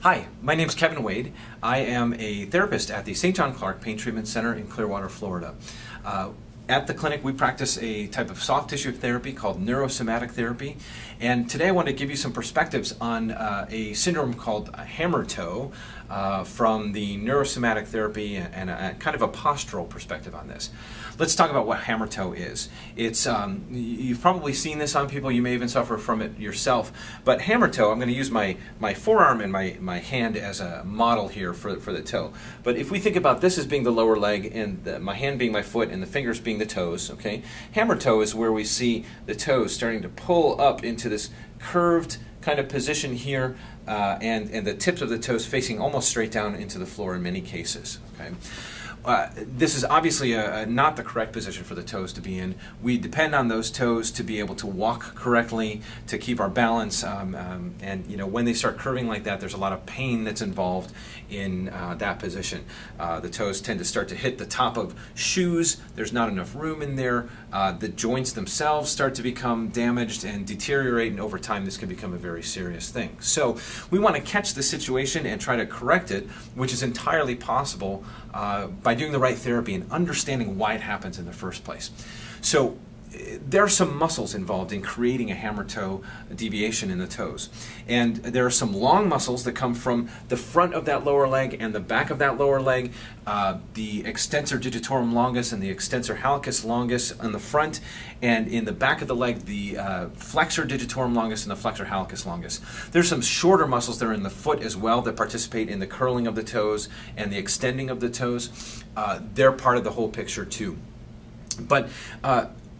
Hi, my name is Kevin Wade. I am a therapist at the St. John Clark Pain Treatment Center in Clearwater, Florida. At the clinic, we practice a type of soft tissue therapy called neurosomatic therapy. And today I want to give you some perspectives on a syndrome called Hammertoe from the neurosomatic therapy and a kind of a postural perspective on this. Let's talk about what Hammertoe is. It's you've probably seen this on people. You may even suffer from it yourself. But Hammertoe, I'm going to use my forearm and my hand as a model here for the toe. But if we think about this as being the lower leg and my hand being my foot and the fingers being the toes, okay? Hammertoe is where we see the toes starting to pull up into this curved kind of position here, and the tips of the toes facing almost straight down into the floor in many cases, okay? This is obviously not the correct position for the toes to be in. We depend on those toes to be able to walk correctly, to keep our balance, and you know, when they start curving like that, there's a lot of pain that's involved in that position. The toes tend to start to hit the top of shoes. There's not enough room in there. The joints themselves start to become damaged and deteriorate, and over time this can become a very serious thing. So we want to catch the situation and try to correct it, which is entirely possible by doing the right therapy and understanding why it happens in the first place. So there are some muscles involved in creating a hammer-toe deviation in the toes. And there are some long muscles that come from the front of that lower leg and the back of that lower leg, the extensor digitorum longus and the extensor hallucis longus on the front, and in the back of the leg, the flexor digitorum longus and the flexor hallucis longus. There's some shorter muscles that are in the foot as well that participate in the curling of the toes and the extending of the toes. They're part of the whole picture too. But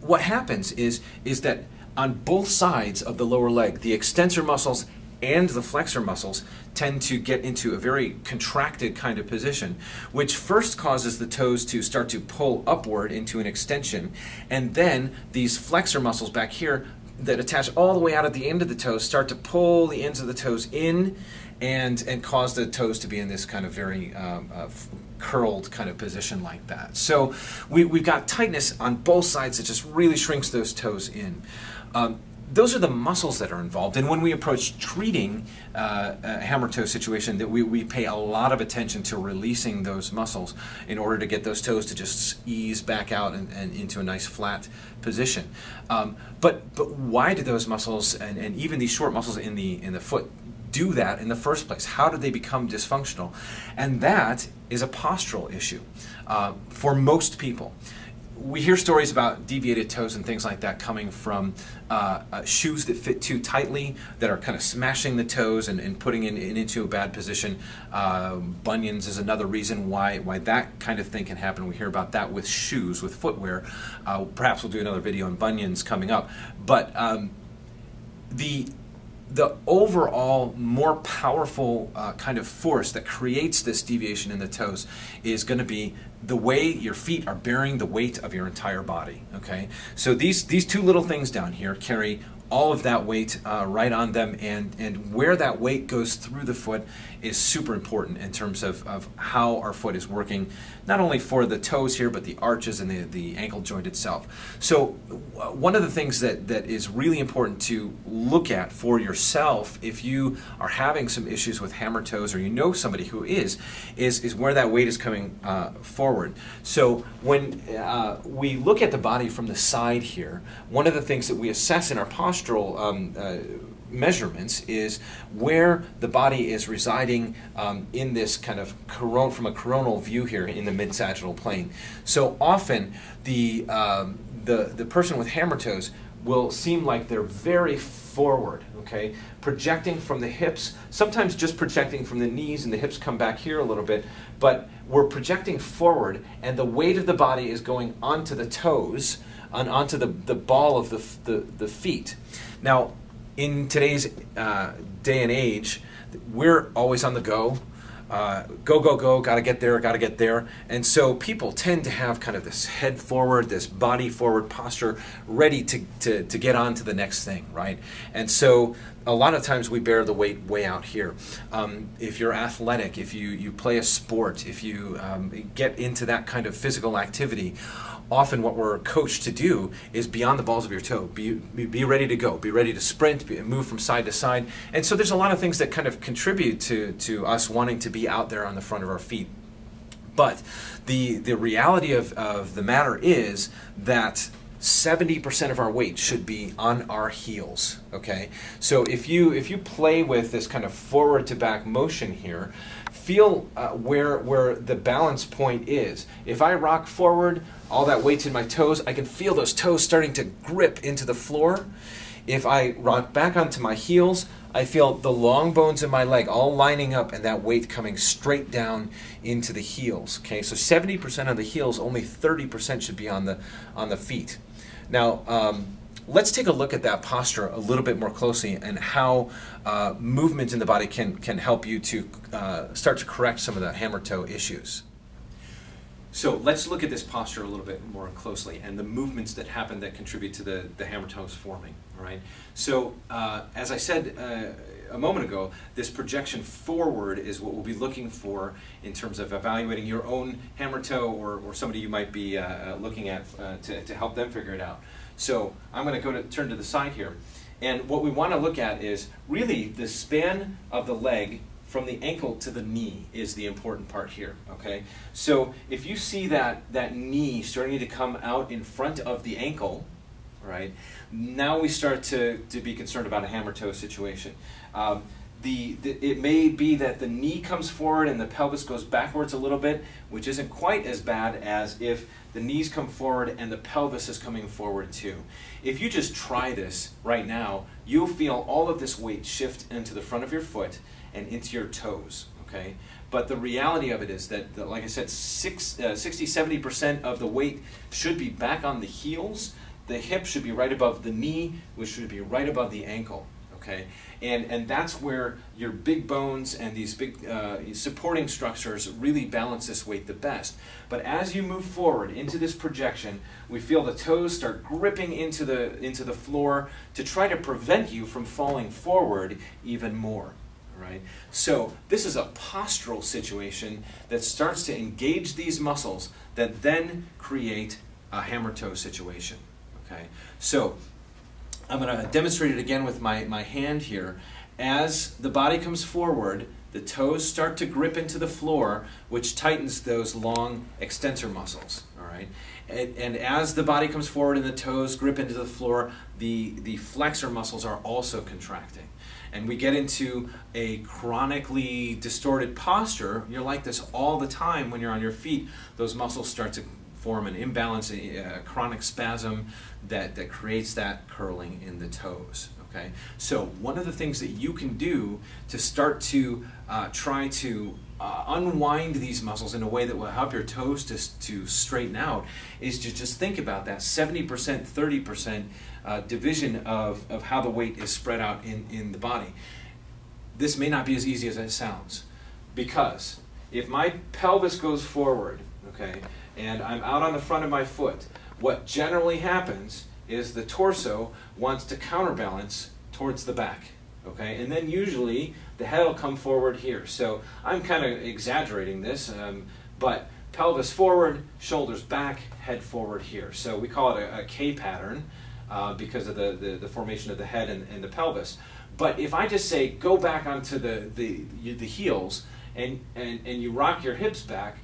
what happens is that on both sides of the lower leg, the extensor muscles and the flexor muscles tend to get into a very contracted kind of position, which first causes the toes to start to pull upward into an extension, and then these flexor muscles back here that attach all the way out at the end of the toes start to pull the ends of the toes in and cause the toes to be in this kind of very curled kind of position like that. So we've got tightness on both sides that just really shrinks those toes in. Those are the muscles that are involved, and when we approach treating a hammer-toe situation, that we pay a lot of attention to releasing those muscles in order to get those toes to just ease back out and into a nice flat position. But why do those muscles and even these short muscles in the foot do that in the first place? How did they become dysfunctional? And that is a postural issue for most people. We hear stories about deviated toes and things like that coming from shoes that fit too tightly, that are kind of smashing the toes and putting it into a bad position. Bunions is another reason why that kind of thing can happen. We hear about that with shoes, with footwear. Perhaps we'll do another video on bunions coming up. But the overall more powerful kind of force that creates this deviation in the toes is going to be the way your feet are bearing the weight of your entire body, okay? So these two little things down here carry all of that weight right on them, and where that weight goes through the foot is super important in terms of how our foot is working, not only for the toes here, but the arches and the ankle joint itself. So one of the things that is really important to look at for yourself if you are having some issues with hammer toes, or you know somebody who is where that weight is coming forward. So when we look at the body from the side here, one of the things that we assess in our postural measurements is where the body is residing in this kind of from a coronal view here in the mid-sagittal plane. So often the person with hammer toes will seem like they're very forward, okay? Projecting from the hips, sometimes just projecting from the knees, and the hips come back here a little bit, but we're projecting forward, and the weight of the body is going onto the toes, onto the ball of the feet. Now, in today's day and age, we're always on the go. Go, gotta get there. And so people tend to have kind of this head forward, this body forward posture, ready to get on to the next thing, right? And so a lot of times we bear the weight way out here. If you're athletic, if you play a sport, if you get into that kind of physical activity, often what we're coached to do is beyond the balls of your toe. Be ready to go. Be ready to sprint, move from side to side. And so there's a lot of things that kind of contribute to us wanting to be out there on the front of our feet. But the reality of the matter is that 70% of our weight should be on our heels, okay? So if you play with this kind of forward to back motion here, feel where the balance point is. If I rock forward, all that weight's in my toes, I can feel those toes starting to grip into the floor. If I rock back onto my heels, I feel the long bones in my leg all lining up and that weight coming straight down into the heels, okay? So 70% of the heels, only 30% should be on the feet. Now, let's take a look at that posture a little bit more closely and how movement in the body can help you to start to correct some of the hammer-toe issues. So let's look at this posture a little bit more closely and the movements that happen that contribute to the hammer-toes forming. All right. So as I said a moment ago, this projection forward is what we'll be looking for in terms of evaluating your own hammer-toe or somebody you might be looking at to help them figure it out. So I'm going to turn to the side here, and what we want to look at is really the span of the leg from the ankle to the knee is the important part here, okay? So if you see that knee starting to come out in front of the ankle, right, now we start to be concerned about a hammer-toe situation. It may be that the knee comes forward and the pelvis goes backwards a little bit, which isn't quite as bad as if the knees come forward and the pelvis is coming forward too. If you just try this right now, you'll feel all of this weight shift into the front of your foot and into your toes, okay? But the reality of it is that, like I said, 60–70% of the weight should be back on the heels. The hip should be right above the knee, which should be right above the ankle, okay? And that's where your big bones and these big supporting structures really balance this weight the best. But as you move forward into this projection, we feel the toes start gripping into the floor to try to prevent you from falling forward even more. Right? So this is a postural situation that starts to engage these muscles that then create a hammer-toe situation. Okay? So I'm going to demonstrate it again with my hand here. As the body comes forward, the toes start to grip into the floor, which tightens those long extensor muscles. All right? And as the body comes forward and the toes grip into the floor, the flexor muscles are also contracting. And we get into a chronically distorted posture. You're like this all the time when you're on your feet. Those muscles start to form an imbalance, a chronic spasm that creates that curling in the toes. Okay? So one of the things that you can do to start to try to unwind these muscles in a way that will help your toes to straighten out is to just think about that 70%, 30% division of how the weight is spread out in the body. This may not be as easy as it sounds, because if my pelvis goes forward, okay, and I'm out on the front of my foot, what generally happens is the torso wants to counterbalance towards the back. Okay, and then usually the head will come forward here. So I'm kind of exaggerating this, but pelvis forward, shoulders back, head forward here. So we call it a K pattern because of the formation of the head and the pelvis. But if I just say go back onto the heels and you rock your hips back,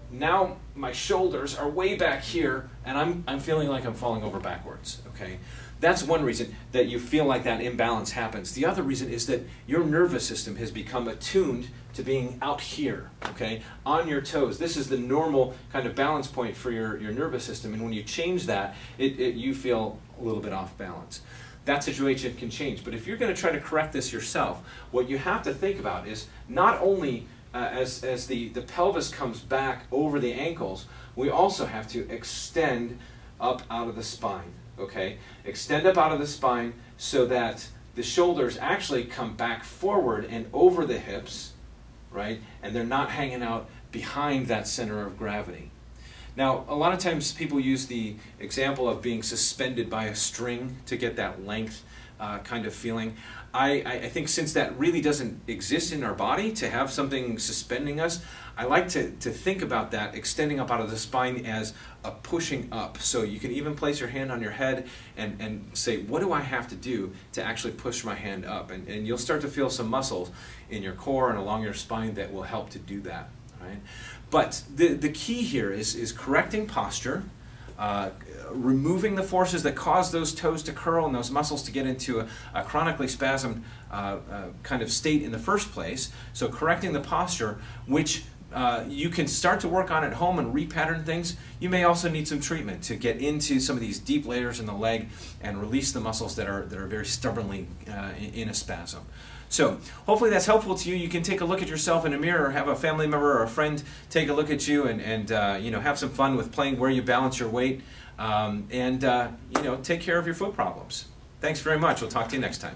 now my shoulders are way back here and I'm feeling like I'm falling over backwards. Okay. That's one reason that you feel like that imbalance happens. The other reason is that your nervous system has become attuned to being out here, okay, on your toes. This is the normal kind of balance point for your nervous system, and when you change that, you feel a little bit off balance. That situation can change, but if you're going to try to correct this yourself, what you have to think about is not only as the pelvis comes back over the ankles, we also have to extend up out of the spine. Okay, extend up out of the spine so that the shoulders actually come back forward and over the hips, right? And they're not hanging out behind that center of gravity. Now, a lot of times people use the example of being suspended by a string to get that length kind of feeling. I think since that really doesn't exist in our body, to have something suspending us, I like to think about that extending up out of the spine as a pushing up. So you can even place your hand on your head and say, what do I have to do to actually push my hand up? And you'll start to feel some muscles in your core and along your spine that will help to do that. Right? But the key here is correcting posture, removing the forces that cause those toes to curl and those muscles to get into a chronically spasmed kind of state in the first place. So correcting the posture, which you can start to work on at home and repattern things. You may also need some treatment to get into some of these deep layers in the leg and release the muscles that are very stubbornly in a spasm. So hopefully that's helpful to you. You can take a look at yourself in a mirror, or have a family member or a friend take a look at you, and you know, have some fun with playing where you balance your weight, and you know, take care of your foot problems. Thanks very much. We'll talk to you next time.